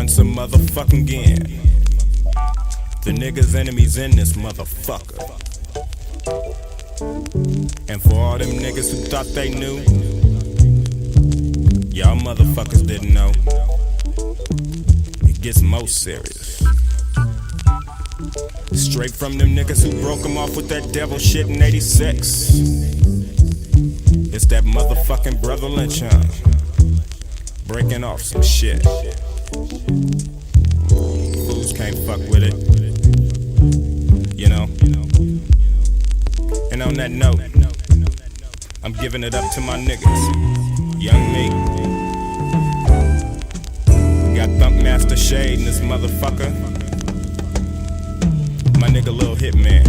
once a motherfucking again. The niggas enemies in this motherfucker. And for all them niggas who thought they knew, y'all motherfuckers didn't know. It gets most serious. Straight from them niggas who broke them off with that devil shit in 86. It's that motherfucking Brother Lynch, huh? Breaking off some shit. Fools can't fuck with it, you know. And on that note, I'm giving it up to my niggas. Young me, got Thumpmaster Shade in this motherfucker. My nigga Lil Hitman.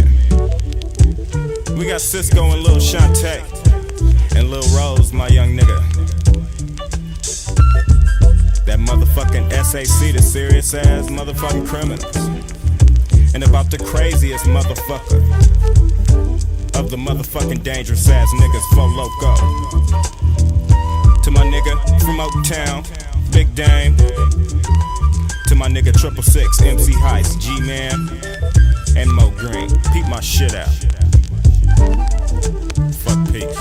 We got Cisco and Lil Shantae, and Lil Rose, my young nigga. That motherfucking SAC, the serious ass motherfucking criminals. And about the craziest motherfucker of the motherfucking dangerous ass niggas, Fo Loco. To my nigga from Oaktown, Big Dame. To my nigga 666, MC Heist, G-Man, and Mo Green. Peep my shit out. Fuck peace.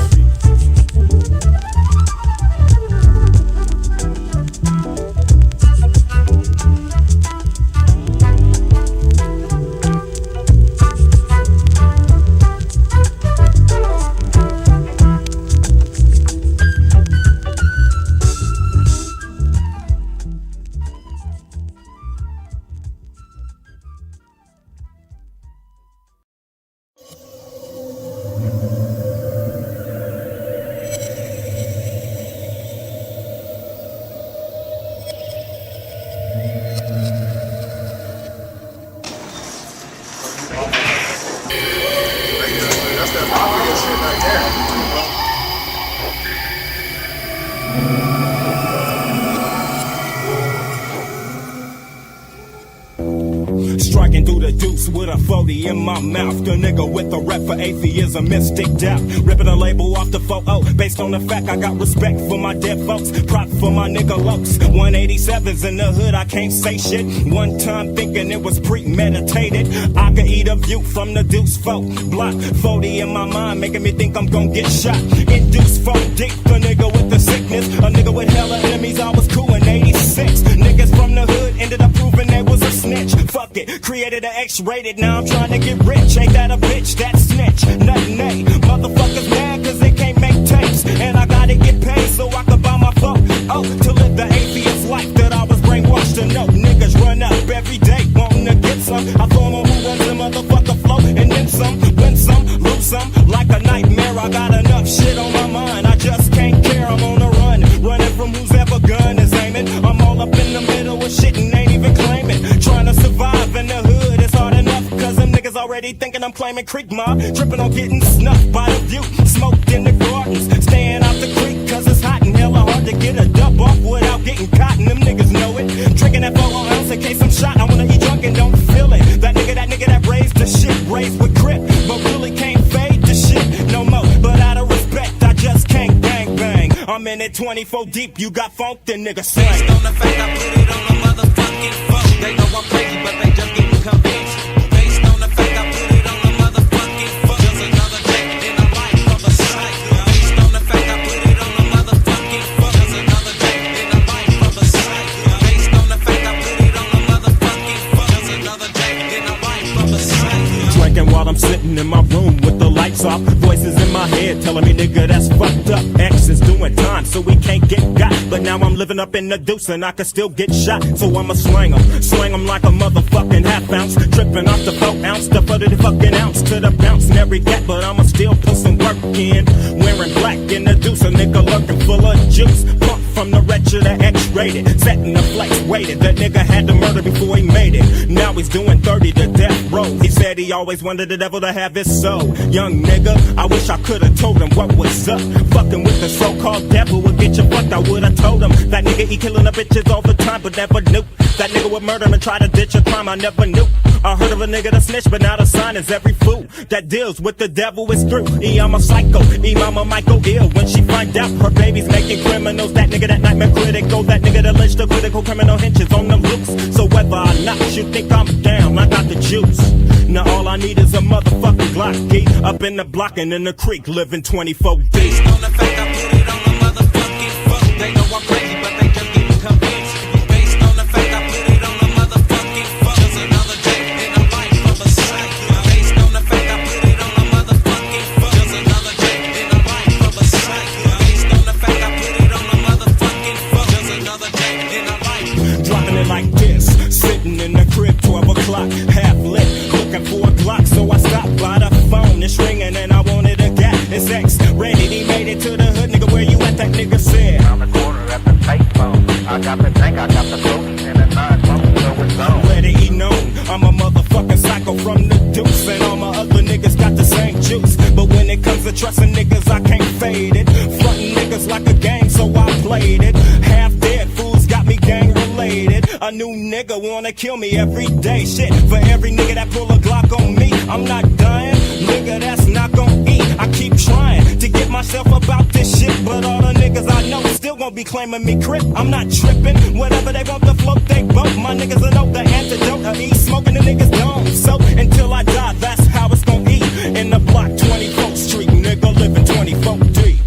Striking through the deuce with a 40 in my mouth. The nigga with a rep for atheism, mystic doubt. Ripping a label off the photo based on the fact I got respect for my dead folks. Prop for my nigga Lokes. 187s in the hood, I can't say shit. One time thinking it was premeditated. I could eat a view from the deuce folk block. 40 in my mind, making me think I'm gon' get shot. Induced folk dick, the nigga with the sickness. A nigga with hella enemies, I was cool in 86. Niggas from the hood ended up proving they was a snitch. Fuck it, created an X-rated, now I'm trying to get rich. Ain't that a bitch, that snitch? Nothing, ain't. Motherfuckers mad cause they can't make tapes. And I gotta get paid so I can buy my phone. Oh, to live the atheist life that I was brainwashed to know. Niggas run up every day, wanting to get some. I throw them who wants the motherfucker flow. And then some, win some, lose some. Like a nightmare, I got enough shit on my mind. I just can't care, I'm on the run. Running from who's ever gun is aiming. I'm all up in the middle of shit and ain't even claiming. Trying to survive in the hood, it's hard enough. Cause them niggas already thinking I'm claiming creek mob. Tripping on getting snuffed by the view. Smoked in the gardens, staying out the creek. Cause it's hot and hella hard to get a dub off without getting caught. And them niggas know it. Drinking that 4 ounce in case I'm shot. I wanna eat drunk and don't feel it. That nigga that raised the shit, raised with grip. But really can't fade the shit no more. But out of respect, I just can't bang bang. I'm in it 24 deep, you got funk, then nigga slang. Based on the fact I put it on the motherfucking phone. They know I'm crazy, but they just getting convinced. Based on the fact I put it on the motherfucking phone. Just another day in the life of a psycho. Based on the fact I put it on the motherfucking phone. Just another day in the life of a psycho. Based on the fact I put it on the motherfucking phone. Just another day in the life of a psycho. Drinking while I'm sitting in my room with the lights off. Voices in my head telling me, nigga, that's fucked up. X is doing time, so we can't get got. But now I'm living up in the deuce and I can still get shot. So I'ma swing 'em like a motherfucking half ounce. Tripping off the 4 ounce, the 40 fucking ounce to the bounce and every gap. But I'ma still put some work in. Wearing black in the deuce, a nigga lurking full of juice. Pump from the wretched to X-rated. Setting the flex waited. That nigga had to murder before he made it. Now he's doing 30 to death row. He said he always wanted the devil to have his soul. Young nigga, I wish I could've told him what was up. Fucking with the so-called devil will get your fucked, I would've told him. That nigga, he killing the bitches all the time, but never knew that nigga would murder him and try to ditch a crime. I never knew. I heard of a nigga that snitch, but now the sign is every fool that deals with the devil is through. I'm a psycho, mama Michael ill. When she find out her baby's making criminals, that nigga that nightmare critical, that nigga that lynched the critical criminal hinges on the loose. So whether or not you think I'm down, I got the juice. Now all I need is a motherfucking Glocky up in the block and in the creek, living 24 deep. Based on the fact I put it on the motherfucking phone. They know I'm crazy, but they just getting convinced. Based on the fact I put it on the motherfucking phone. Just another day in the life of a psycho. Based on the fact I put it on the motherfucking phone. Just another day in the life of a psycho. Based on the fact I put it on the motherfucking phone. Just another day in the life. Dropping it like this, sitting in the crib, 12 o'clock, half lit, looking for a Glock, so I stopped by the phone. It's ringing and I wanted a gap. It's X-rated, he made it to the hood, nigga, where you at? That nigga said On the corner at the payphone. I got the tank, I got the police and the 9-1, so it's on. let it be known, I'm a motherfucking psycho from the deuce, and all my other niggas got the same juice. But when it comes to trusting niggas, I can't fade it. Frontin' niggas like a game, so I played it. Half dead fools got me gang related. A new nigga wanna kill me every day. Shit, for every nigga that pull a Glock on me, I'm not dying, nigga, that's not gon' eat. I keep trying to get myself about this shit, but all the niggas I know still gon' be claiming me crip. I'm not trippin', whatever they want to float, they vote. My niggas will know the antidote. I eat smoking the niggas don't. So until I die, that's how it's gon' be. In the block 24th Street, nigga, living 24 deep.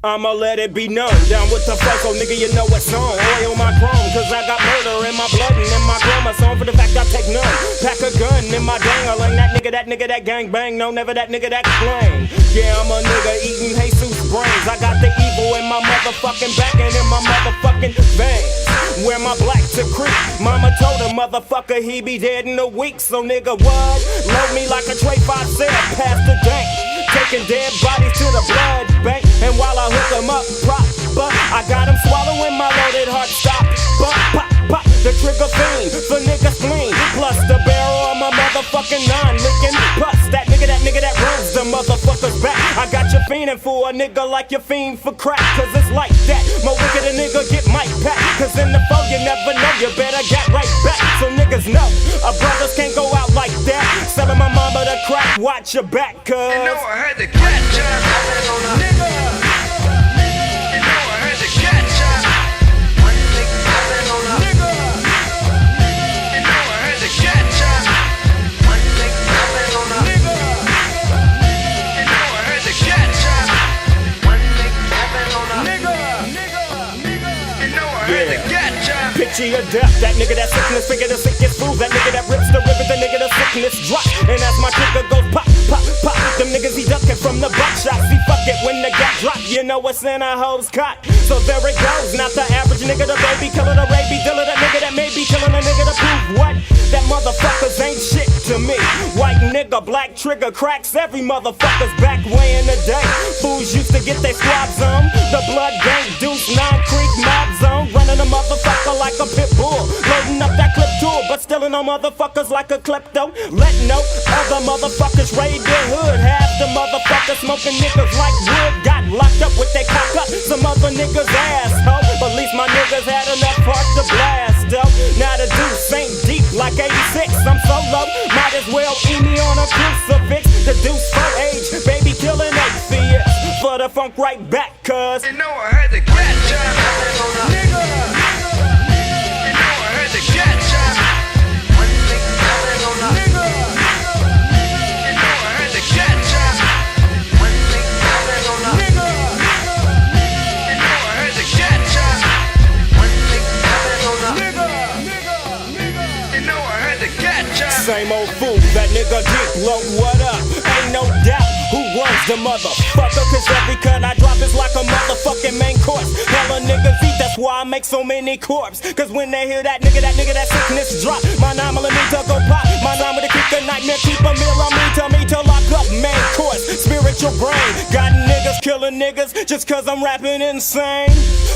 I'ma let it be known, down with the FOCO, nigga, you know it's on. Oil my chrome, cause I got murder in my blood and in my chromosome. For the fact I take none, pack a gun in my dangling. That nigga that gang bang, no, never that nigga that claim. Yeah, I'm a nigga eating Jesus brains. I got the evil in my motherfucking back and in my motherfucking veins. Wear my black to creep. Mama told a motherfucker he be dead in a week. So nigga, what? Load me like a tray 5 said, past the dank. Taking dead bodies to the blood bank. And while I hook them up, proper, I got them swallowing my loaded heart. Stop, pop, pop, the trigger fiend, the nigga spleen. Plus the barrel of my motherfucking 9 licking. Plus that nigga that runs the motherfucker's back. I got you fiending for a nigga like you fiend for crack. Cause it's like that, more wicked a nigga get Mike Pack. Cause in the foe you never know, you better get right back. So niggas know, brothers can't go out like that. Selling my mama the crack, watch your back, cuz. You know I had to catch ya, nigga. You know I had to catch ya. One nigga coming on a nigga. You know I had to catch ya. One nigga coming on a nigga. You know I had to catch ya. One nigga coming on a nigga. You know I had to catch ya. Picture your death, that nigga that sickness, figure the sickest fools, that nigga that rips the ribbon, the nigga the sickness drop. And as my trigger goes pop, pop, pop, them niggas he ducking from the buckshot. See, fuck it when the gat drop, you know what's in a hoe's cot. So there it goes, not the average nigga, the baby killer, the rabies dealer, that nigga that may be killing a nigga to prove what? That motherfuckers ain't shit to me. White nigga, black trigger, cracks every motherfucker's back way in the day. Fools used to get their squabs on. The blood gang, Deuce, 9 Creek, mob zone. Running a motherfucker like a pit bull. Loading up that clip tool, but stealing on motherfuckers like a klepto. Let no other motherfuckers raid their hood. Half the motherfuckers smoking niggas like wood. Got locked up with their cock up, some other niggas asshole. But at least my niggas had enough heart to blast though. Now the deuce ain't deep like 86. I'm so low, might as well eat me on a crucifix. The deuce for age, baby killing atheists. For the funk right back, cuz. You know I had to catch ya, nigga. You know I had to catch ya. One nigga coming on a nigga. You know I had to catch ya. One nigga coming on a nigga. You know I had to catch ya. One nigga coming on a nigga. You know I had to catch ya. Same old fool, that nigga deep low, what up? Ain't no doubt who runs the motherfucker. Cause every cut I drop is like a motherfucking main course. Hella niggas eat, that's why I make so many corpse. Cause when they hear that nigga that sickness drop, my 9 millimeter go pop. My 9 with a kick a nightmare, keep a meal on me to lock up main course. Spiritual brain, got niggas killing niggas just cause I'm rapping insane.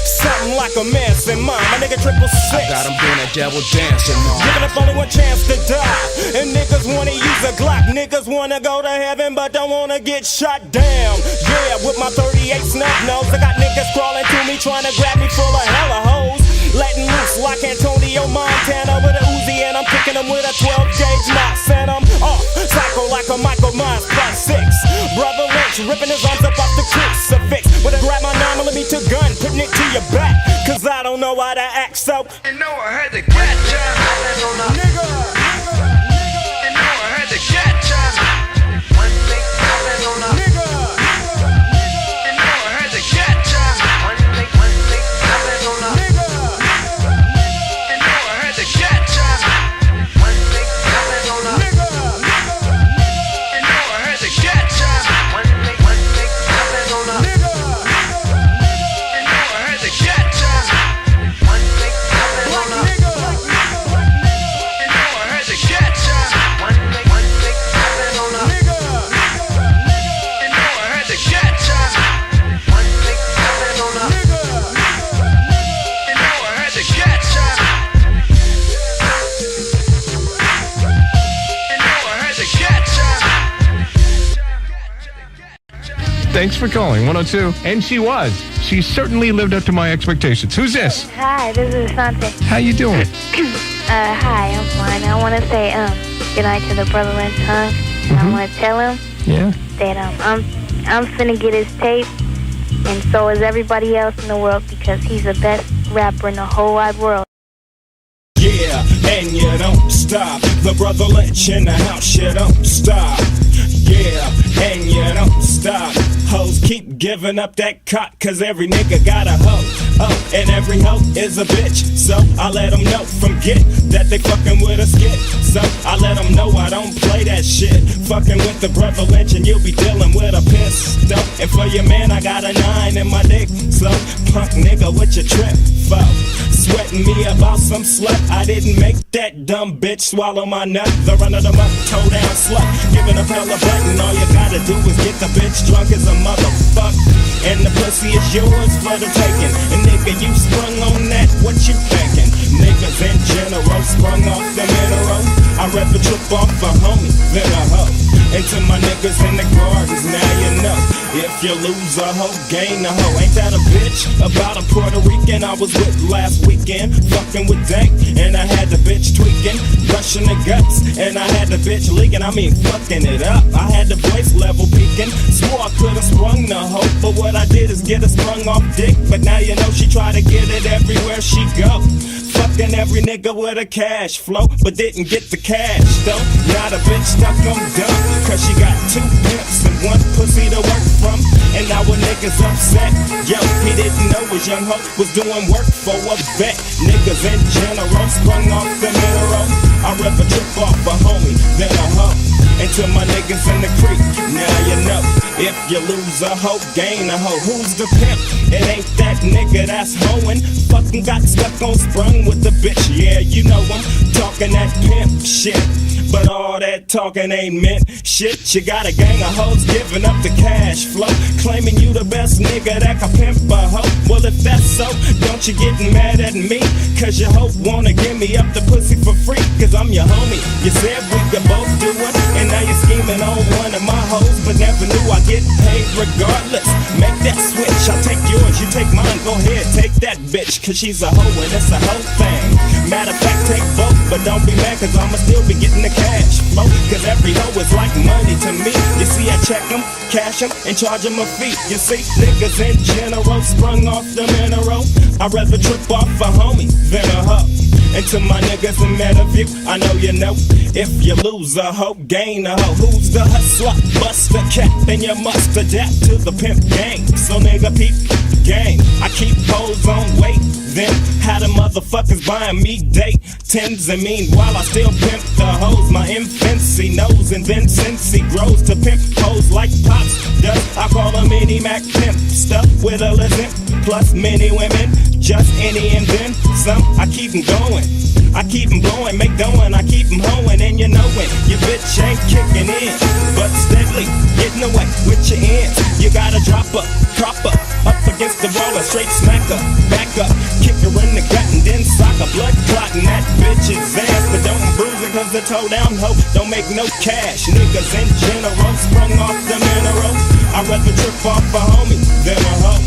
Something like a mess in mind, my nigga 666. I got him doing a devil dancing on. Giving up only one chance a Glock. Niggas wanna go to heaven but don't wanna get shot down. Yeah, with my 38 snub nose, I got niggas crawling to me trying to grab me full of hella hoes. Letting loose like Antonio Montana with a Uzi, and I'm kicking them with a 12 gauge Moss, and I'm off psycho like a Michael Myers +6. Brother Lynch ripping his arms up off the crucifix with a grab my 9mm gun, putting it to your back, cause I don't know how to act, so You know I had to catch ya. nigga. You know I had to catch ya. One big coming on a Nigga. You know I had to catch ya. One big coming on a Nigga. You know I had to catch ya. One big coming on a Nigga. You know I had to catch ya. One big coming on a Nigga. You know I had to catch ya. One big coming Black on a nigga. You know I had to catch ya. One big coming on a Nigga. You know I had to catch ya. One big coming on a Nigga. You know I had to catch ya. You know I had to catch ya. Thanks for calling 102. And she was. She certainly lived up to my expectations. Who's this? Hi, this is Sante. How you doing? Hi, I'm fine. I want to say good night to the brother Lynch Hung. I want to tell him Yeah. that I'm finna get his tape, and so is everybody else in the world, because he's the best rapper in the whole wide world. Yeah, and you don't stop. The brother Lynch in the house, you don't stop. Yeah, and you don't stop. Hoes keep giving up that cock, cause every nigga got a hoe. Oh, and every hoe is a bitch. So I let them know from get that they fucking with a skit. So I let them know I don't play that shit. Fucking with the brother Lynch and you'll be dealing with a pistol. And for your man I got a 9 in my dick. So punk nigga, what you trip for? Sweating me about some slut. I didn't make that dumb bitch swallow my nut. The run of the muck, toe down slut. Giving a fella button, all you gotta do is get the bitch drunk as a motherfucker. And the pussy is yours for the taking. And nigga, you sprung on that, what you thinking? Niggas in general sprung off the mineral. I'd rather trip off a homie than a hoe. And to my niggas in the gardens, now you know. If you lose a hoe, gain a hoe. Ain't that a bitch? About a Puerto Rican I was with last weekend. Fucking with Dank, and I had the bitch tweaking. Rushing the guts, and I had the bitch leaking. I mean, fucking it up. I had the voice level peaking. Swore I could've sprung the hoe, but what I did is get her sprung off dick. But now you know she try to get it everywhere she go. Fucking every nigga with a cash flow, but didn't get the cash though. Now the bitch stuck on dumb, cause she got 2 pimps and 1 pussy to work from. And now a nigga's upset. Yo, he didn't know his young hoe was doing work for a vet. Niggas in general sprung off the mineral. I'd rather trip off a homie than a hoe. And to my niggas in the creek, now you know. If you lose a hoe, gain a hoe. Who's the pimp? It ain't that nigga that's hoeing. Fucking got stuck on sprung with the bitch. Yeah, you know I'm talking that pimp shit. But all that talking ain't meant shit. You got a gang of hoes giving up the cash flow, claiming you the best nigga that can pimp a hoe. Well, if that's so, don't you get mad at me? Cause your hoe wanna give me up the pussy for free. Cause I'm your homie. You said we could both do it, and now you're scheming on one of my hoes, but never knew I get paid regardless. Make that switch, I'll take yours, you take mine. Go ahead, take that bitch, cause she's a hoe and it's a hoe thing. Matter of fact, take both, but don't be mad cause I'ma still be getting the cash flow. Cause every hoe is like money to me. You see, I check them, cash them, and charge them a fee. You see, niggas in general sprung off the mineral. I'd rather trip off a homie than a hoe. And to my niggas in Meadowview, I know you know. If you lose a hoe, gain a hoe. Who's the hustler? Bust a cap and you must adapt to the pimp game. So nigga peep the game. I keep hoes on wait. Then how the motherfuckers buying me date tens, and meanwhile I still pimp the hoes. My infancy knows, and then since he grows to pimp hoes like Pops does, I call him Mini Mac Pimp. Stuff with a listen, plus many women, just any and then some. I keep 'em going, I keep 'em blowing, make dough and I keep 'em hoeing. And you know it, your bitch ain't kicking in, but steadily getting away with your ends. You gotta drop up, crop up against the roller, straight smack her, back up, kick her in the gut and then sock her, blood clotting that bitch's ass, but don't bruise her, cause the toe down hoe don't make no cash. Niggas in general sprung off the mineral. I'd rather trip off a homie than a hoe.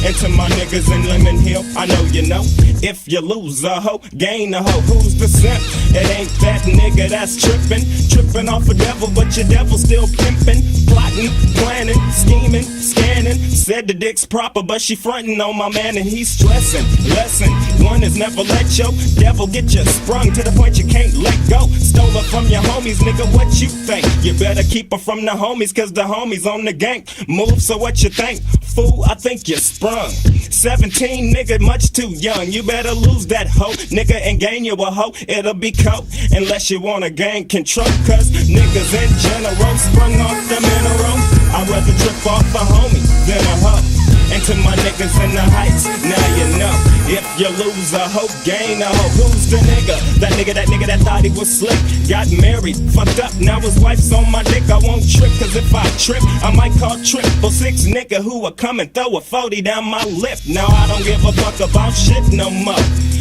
And to my niggas in Lemon Hill, I know you know. If you lose a hoe, gain a hoe. Who's the simp? It ain't that nigga that's trippin'. Trippin' off a devil, but your devil still pimpin'. Plotting, planning, scheming, scanning. Said the dick's proper, but she frontin' on my man and he's stressin'. Lesson one is never let your devil get you sprung to the point you can't let go. Stole her from your homies, nigga, what you think? You better keep her from the homies, cause the homies on the gang. Move, so what you think? Fool, I think you sprung. 17, nigga, much too young. You better lose that hoe, nigga, and gain you a hoe. It'll be coke, unless you wanna gain control. Cause niggas in general sprung off the mineral. I'd rather trip off a homie than a hoe. And to my niggas in the heights, now you know. If you lose a hoe, gain a hoe. Who's the nigga? That nigga that thought he was slick. Got married, fucked up, now his wife's on my dick. I won't trip, cause if I trip, I might call 666 nigga who will come and throw a 40 down my lip. Now I don't give a fuck about shit no more.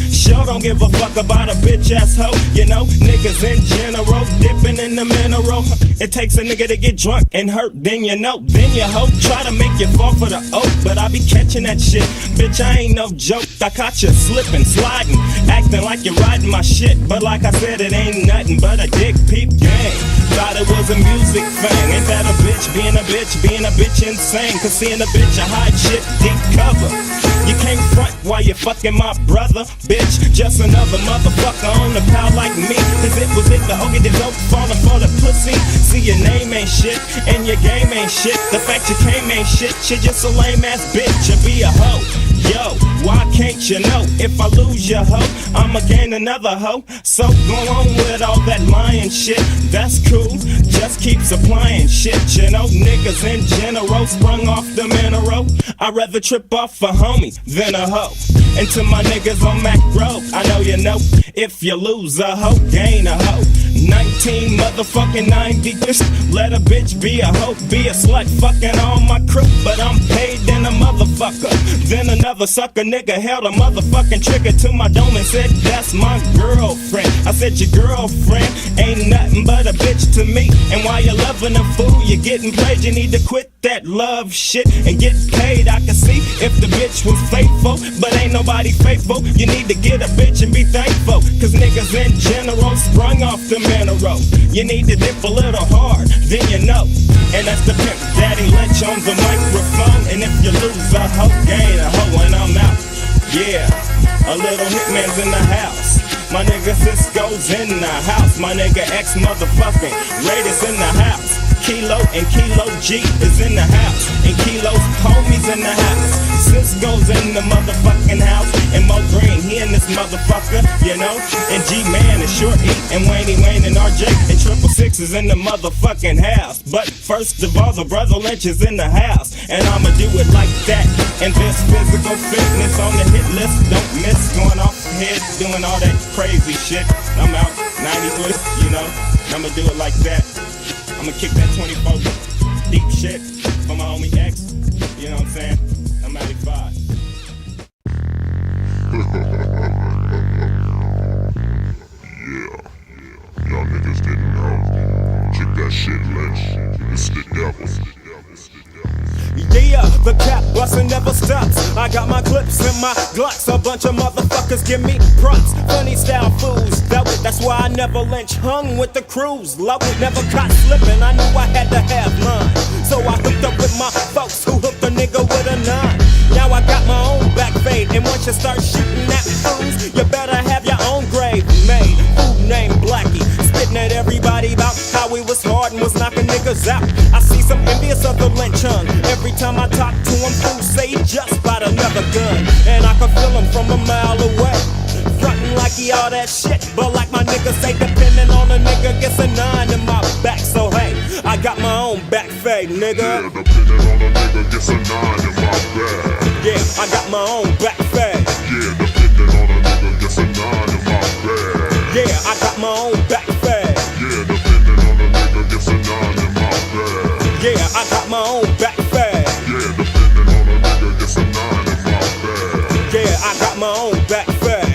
Sure don't give a fuck about a bitch ass hoe. You know, niggas in general dipping in the mineral. It takes a nigga to get drunk and hurt, then you know. Then you hoe, try to make you fall for the oak, but I be catching that shit. Bitch, I ain't no joke. I caught you slipping, sliding, acting like you're riding my shit. But like I said, it ain't nothing but a dick peep game. Thought it was a music thing. Ain't that a bitch? Being a bitch insane. Cause seeing a bitch, I hide shit deep cover. You can't front while you're fucking my brother, bitch. Just another motherfucker on the pal like me. Cause it was it, the hokey the dope falling for the pussy. See, your name ain't shit, and your game ain't shit. The fact you came ain't shit, you're just a lame ass bitch. You be a hoe. Yo, why can't you know? If I lose your hoe, I'ma gain another hoe. So go on with all that lying shit. That's cool, just keep supplying shit. You know, niggas in general sprung off the mineral. I'd rather trip off a homie than a hoe. And to my niggas on Mac Road, I know you know. If you lose a hoe, gain a hoe. 19 motherfucking 90. Just let a bitch be a hoe, be a slut, fucking all my crew. But I'm paid than a motherfucker. Then another sucker nigga held a motherfucking trigger to my dome and said, that's my girlfriend. I said, your girlfriend ain't nothing but a bitch to me. And while you're loving a fool, you're getting played. You need to quit that love shit and get paid. I can see if the bitch was faithful, but ain't nobody faithful. You need to get a bitch and be thankful. Cause niggas in general sprung off the mineral. You need to dip a little hard, then you know. And that's the pimp Daddy Lynch on the microphone. And if you lose a hoe, gain a hoe, and I'm out. Yeah, a little hitman's in the house. My nigga Cisco's in the house. My nigga X motherfucking Raiders in the house. Kilo and Kilo G is in the house. And Kilo's homies in the house. Cisco's in the motherfucking house. And Mo Green, he in this motherfucker, you know. And G-Man and Short E and Wayne and RJ and Triple Six is in the motherfucking house. But first of all, the Brother Lynch is in the house. And I'ma do it like that. And this physical fitness on the hit list, don't miss. Going off the head, doing all that crazy shit. I'm out 93, you know. I'ma do it like that. I'ma kick that 24 deep shit for my homie X. You know what I'm saying? I'm 95. Y'all niggas didn't know. Kick that shit, Lynch. It's the devil. Yeah, the cap bustin' never stops. I got my clips and my Glocks. A bunch of motherfuckers give me props. Funny style fools, that's why I never lynch. Hung with the crews, low, never caught slipping. I knew I had to have mine. So I hooked up with my folks who hooked a nigga with a 9. Now I got my own back fade. And once you start shooting at fools, you better have your own grave made. Food named Blackie, spitting at everybody about how he was hard and was knocking niggas out. I see some envious of the lynch hung. Every time I talk to him, fools say he just bought another gun. And I can feel him from a mile away. Frontin' like he all that shit, but like my niggas say, depending on a nigga gets a 9 in my back. So hey, I got my own back fade, nigga. Yeah, depending on a nigga gets a 9 in my bag. Yeah, I got my own back fade. Yeah, depending on a nigga gets a 9 in my bag. Yeah, I got my own back fade. Yeah, depending on a nigga gets a 9 in my bag. Yeah, I got my own back fade. Yeah, depending on a nigga gets a 9 in my bag. Yeah, I got my own back fade.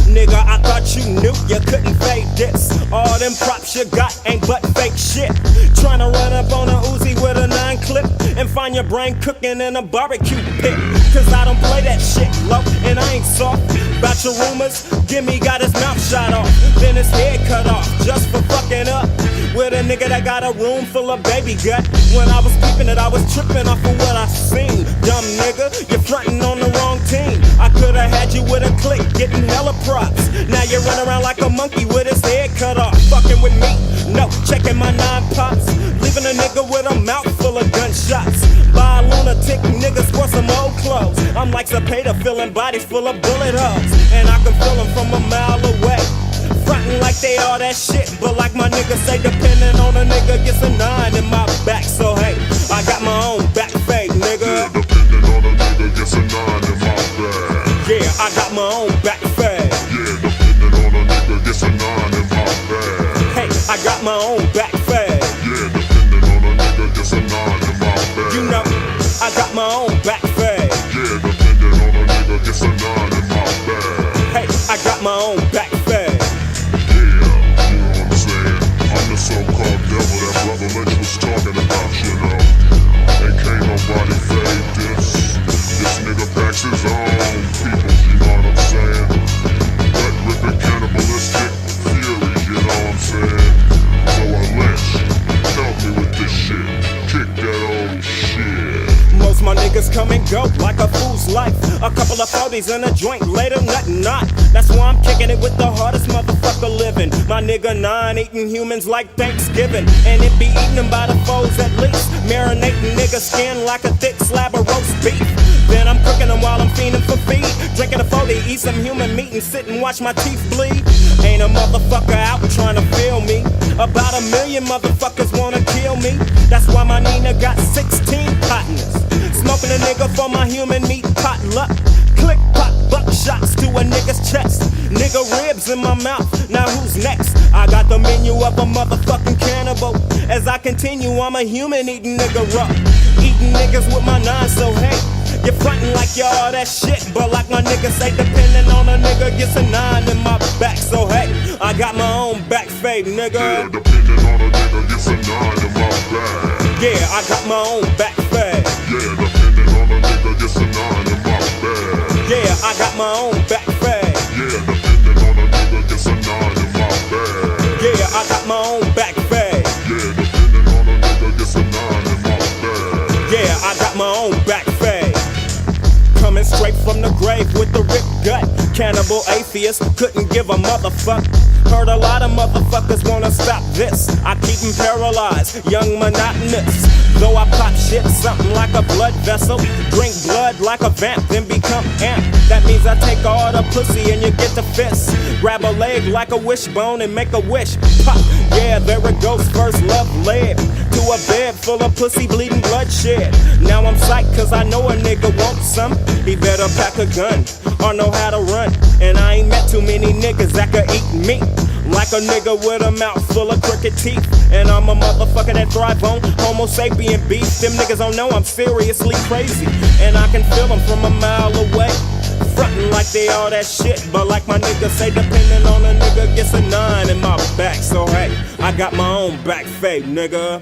Nigga, I thought you knew You couldn't fade this. All them props you got ain't but fake shit. Tryna run up on a Uzi with a 9 clip and find your brain cooking in a barbecue pit. Cause I don't play that shit low and I ain't soft. About your rumors, Gimme got his mouth shot off, then his head cut off just for fucking up with a nigga that got a room full of baby gut. When I was keeping it, I was tripping off of what I seen. Dumb nigga, you're frontin' on the wrong team. I coulda had you with a click, getting hella props. Now you run around like a monkey with his head cut off. Fucking with me, no, checking my 9 pops. Leaving a nigga with a mouth full of gunshots. Buy a lunatic niggas for some old clothes. I'm like Cepeda, filling bodies full of bullet holes. And I can feel them from a mile away. Frontin' like they all that shit, but like my niggas say, depending on a nigga gets a 9 in my back. So hey, I got my own back fade, nigga. Yeah, depending on a nigga gets a 9 in my bag. Yeah, I got my own back fade. Yeah, depending on a nigga gets a 9 in my bag. Hey, I got my own back fade. Yeah, depending on a nigga gets a 9 in my bag. You know, I got my own back fade. Yeah, depending on a nigga gets a 9 in my bag. Hey, I got my own back fade. Yeah, you know what I'm saying? I'm the so-called devil that Brother Lynch was talking about, you know. And can't nobody fade this. This nigga packs his own people, you know what I'm saying? Wet ripping cannibalistic furies, you know what I'm saying? So Lynch, help me with this shit. Kick that old shit. Most my niggas come and go like a fool's life. A couple of 40s in a joint, later nothing not. That's why I'm kicking it with the hardest motherfucker living. My nigga 9 eating humans like Thanksgiving. And it be eating them by the foes at least. Marinating nigga skin like a thick slab of roast beef. Then I'm cooking them while I'm fiending for feed. Drinking a 40, eat some human meat and sit and watch my teeth bleed. Ain't a motherfucker out trying to feel me. About 1 million motherfuckers wanna kill me. That's why my Nina got 16 partners. Smoking a nigga for my human meat potluck. Click, pop, buck shots to a nigga's chest. Nigga ribs in my mouth, now who's next? I got the menu of a motherfucking cannibal. As I continue, I'm a human eating nigga up. Eating niggas with my 9, so hey, you're frontin' like you all that shit. But like my nigga say, depending on a nigga gets a 9 in my back. So hey, I got my own back fade, nigga. Yeah, depending on a nigga gets a 9 in my bag. Yeah, I got my own back fade. Yeah, depending on a nigga gets a 9 in my bag. Yeah, I got my own back fade. Yeah, depending on a nigga gets a 9 in my bag. Yeah, I got my own back fade. Yeah, depending on a nigga gets a 9 in my bag. Yeah, I got my own back fade. Coming straight from the grave with the ripped gut. Cannibal atheist, couldn't give a motherfuck. Heard a lot of motherfuckers wanna stop this. I keep them paralyzed, young monotonous. Though I pop shit, something like a blood vessel. Drink blood like a vamp, then become amp. That means I take all the pussy and you get the fist. Grab a leg like a wishbone and make a wish. Pop, yeah, there it goes, first love led to a bed full of pussy bleeding bloodshed. Now I'm psyched cause I know a nigga wants some. He better pack a gun or know how to run. And I ain't met too many niggas that could eat meat. Like a nigga with a mouth full of crooked teeth. And I'm a motherfucker that thrive on Homo sapien beef. Them niggas don't know I'm seriously crazy. And I can feel them from a mile away. Frontin' like they all that shit. But like my nigga say, depending on a nigga gets a 9 in my back. So hey, I got my own back fade, nigga.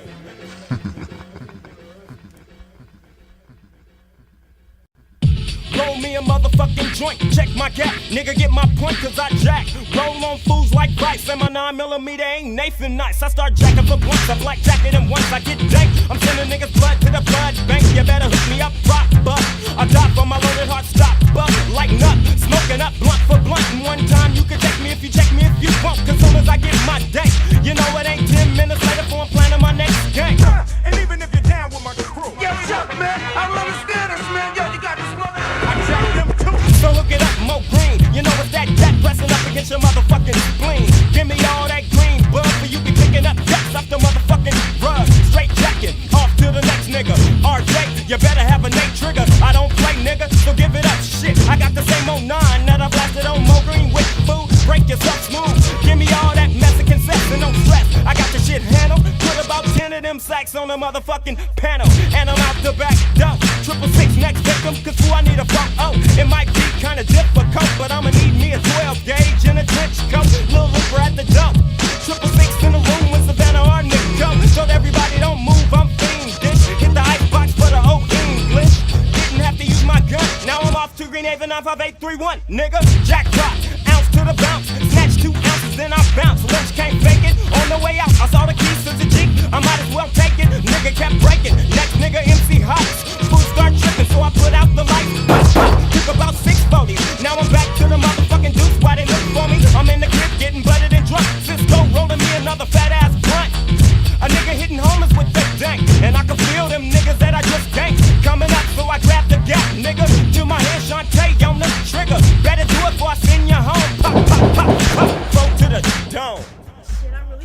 Roll me a motherfucking joint, check my gap. Nigga get my point cause I jack. Roll on fools like Vice and my 9mm ain't Nathan Nice. I start jacking for blunts, I black jacket and once I get dank, I'm sending niggas blood to the blood bank. You better hook me up, prop up. I die for my loaded heart, stop up. Lighten up, smoking up blunt for blunt. And one time you can check me if you check me if you won't. Cause soon as I get my dank, you know it ain't 10 minutes later before I'm planning my next gang. And even if you're down with my crew, yo, Chuck, man, I don't understand this, man. Yo, you got this mother. I jack them too. So hook it up, Mo Green. You know it's that jack pressing up against your motherfucking spleen. Give me all that green bug for you be picking up jacks off the motherfucking rug. Straight jacking, off to the next nigga. RJ, you better have a Nate trigger. I don't play, nigga, so give it up. Shit, I got the same 09 that I blasted on Mo Green with food. Break yourself smooth. Give me all that Mexican sex and no stress. I got the shit handled. Put about 10 of them sacks on the motherfucking panel. And I'm out the back door. 666 next victim, cause who I need a phone. Oh, it might be kinda difficult, but I'ma need me a 12 gauge and a trench coat. Little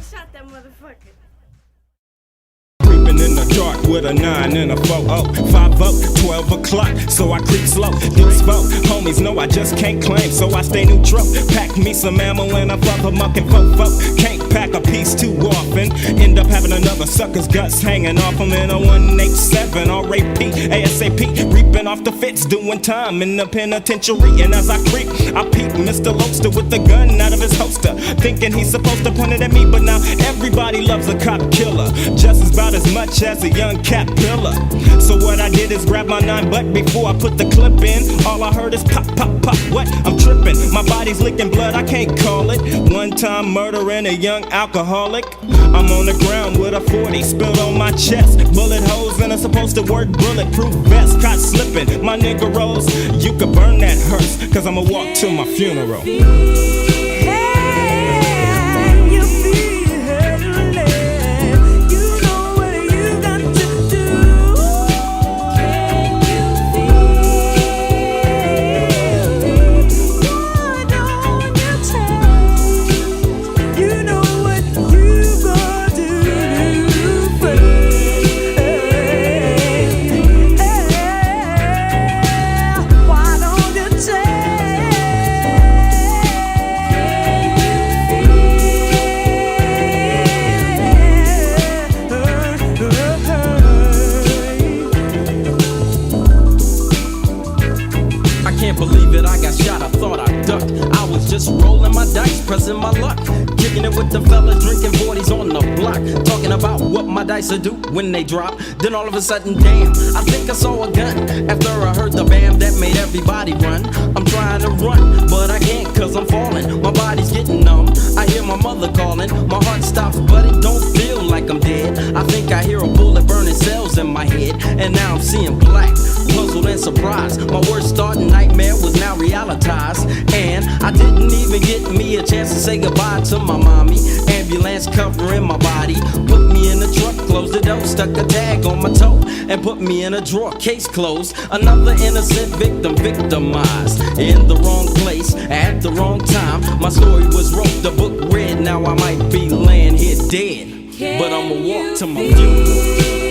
shot that motherfucker. Creeping in the dark with a 9 and a 4-0, 5-0, 12 o'clock, so I creep slow. Deuce 4, homies know I just can't claim, so I stay neutral. Pack me some ammo and I fuck a muckin' fofo. Can't pack a piece too often, end up having another sucker's guts hanging off him in a 187 R.A.P. ASAP, reaping off the fits, doing time in the penitentiary. And as I creep, I peek Mr. Loaster with the gun out of his holster, thinking he's supposed to point it at me, but now everybody loves a cop killer, just about as much as a young caterpillar. So what I did is grab my 9, but before I put the clip in, all I heard is pop, pop, pop. What? I'm tripping, my body's licking blood, I can't call it. One time murdering a young alcoholic. I'm on the ground with a 40 spilled on my chest, bullet holes and a supposed to work bulletproof vest. Caught slipping, my nigga rolls. You could burn that hearse, cause I'ma walk to my funeral. Pressing my luck, kicking it with the fellas, drinking 40s on the block, talking about what my dice will do when they drop. Then all of a sudden, damn, I think I saw a gun. After I heard the bam that made everybody run. I'm trying to run, but I can't cause I'm falling. My body's getting numb, I hear my mother calling. My heart stops, but it don't feel like I'm dead. I think I hear a bullet burning cells in my head, and now I'm seeing black, puzzled and surprised. My worst starting nightmare was now realized, and I didn't even get me a chance to say goodbye to my mommy. Ambulance covering my body, put me in the truck, closed the door, stuck a tag on my toe, and put me in a drawer, case closed. Another innocent victim victimized in the wrong place at the wrong time. My story was wrote, the book read, now I might be laying here dead, but I'ma walk to my funeral.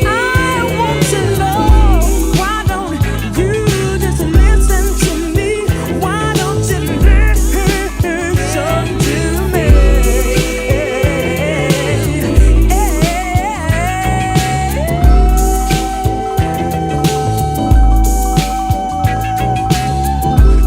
I want to know, why don't you just listen to me? Why don't you listen to me?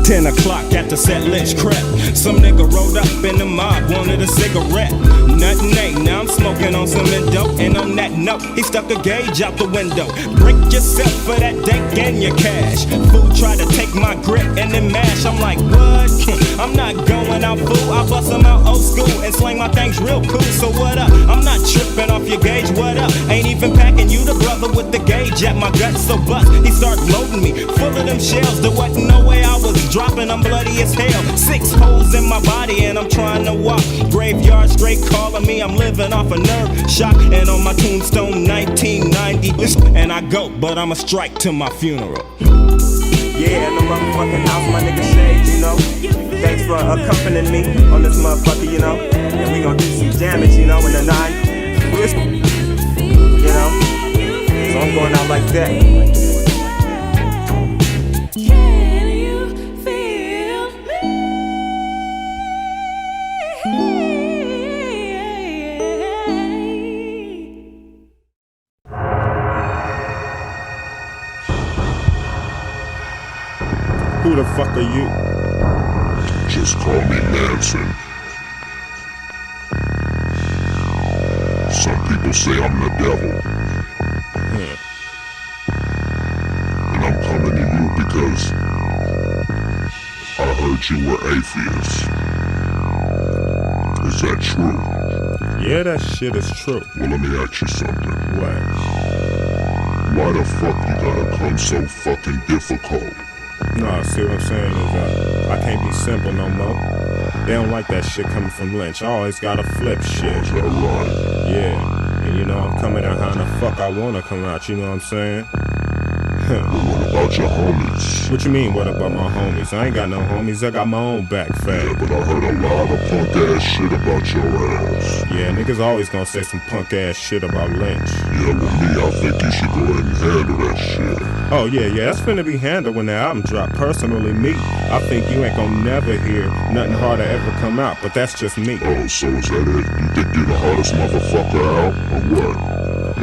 Ten o'clock at the set list crap. Some nigga rolled up in the mob, wanted a cigarette. Nothing ain't, now I'm smoking on some dope. And on that note, he stuck a gauge out the window. Break yourself for that dank and your cash. Fool tried to take my grip and then mash. I'm like, what? I'm not going out, fool. I bust them out old school and slang my things real cool. So what up? I'm not tripping off your gauge, what up? Ain't even packing you the brother with the gauge at my gut. So bust, he started loading me full of them shells. There wasn't no way I was dropping, I'm bloody as hell. 6 holes in my body and I'm trying to walk. Graveyard straight calling me, I'm living off a nerve shock. And on my tombstone 1990, and I go, but I'ma strike to my funeral. Yeah, in the motherfucking house, my nigga Shades, you know. Thanks for accompanying me on this motherfucker, you know. And we gonna do some damage, you know, in the night. You know. So I'm going out like that. Who the fuck are you? Just call me Manson. Some people say I'm the devil. And I'm coming to you because I heard you were atheist. Is that true? Yeah, that shit is true. Well, let me ask you something. What? Why the fuck you gotta come so fucking difficult? No, see what I'm saying is I can't be simple no more. They don't like that shit coming from Lynch. I always gotta flip shit. Is that right? Yeah, and you know I'm coming out how the fuck I wanna come out, you know what I'm saying? What about your homies? What you mean, what about my homies? I ain't got no homies, I got my own back fat. Yeah, but I heard a lot of punk ass shit about your ass. Yeah, niggas always gonna say some punk ass shit about Lynch. Yeah, with me, I think you should go ahead and handle that shit. Oh yeah, that's finna be handled when the album drop. Personally, me, I think you ain't gonna never hear nothing harder ever come out, but that's just me. Oh, so is that it? You think you're the hardest motherfucker out, or what?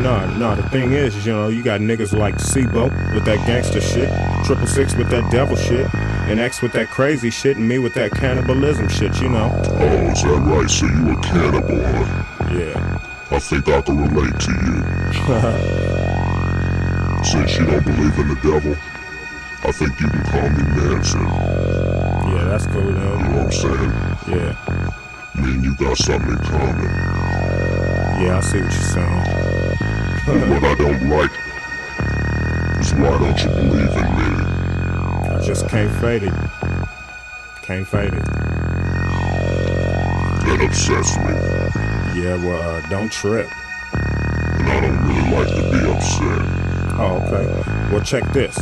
Nah, the thing is, you know, you got niggas like Sibo with that gangster shit, 666 with that devil shit, and X with that crazy shit, and me with that cannibalism shit, you know. Oh, is that right? So you a cannibal, huh? Yeah. I think I can relate to you. Since you don't believe in the devil, I think you can call me Manson. Yeah, that's cool, You know though. what I'm saying? Yeah. Me and you got something in common. Yeah, I see what you're saying. But what I don't like is why don't you believe in me? I just can't fade it. Can't fade it. That upsets me. Yeah, well, don't trip. And I don't really like to be upset. Oh, okay. Well, check this.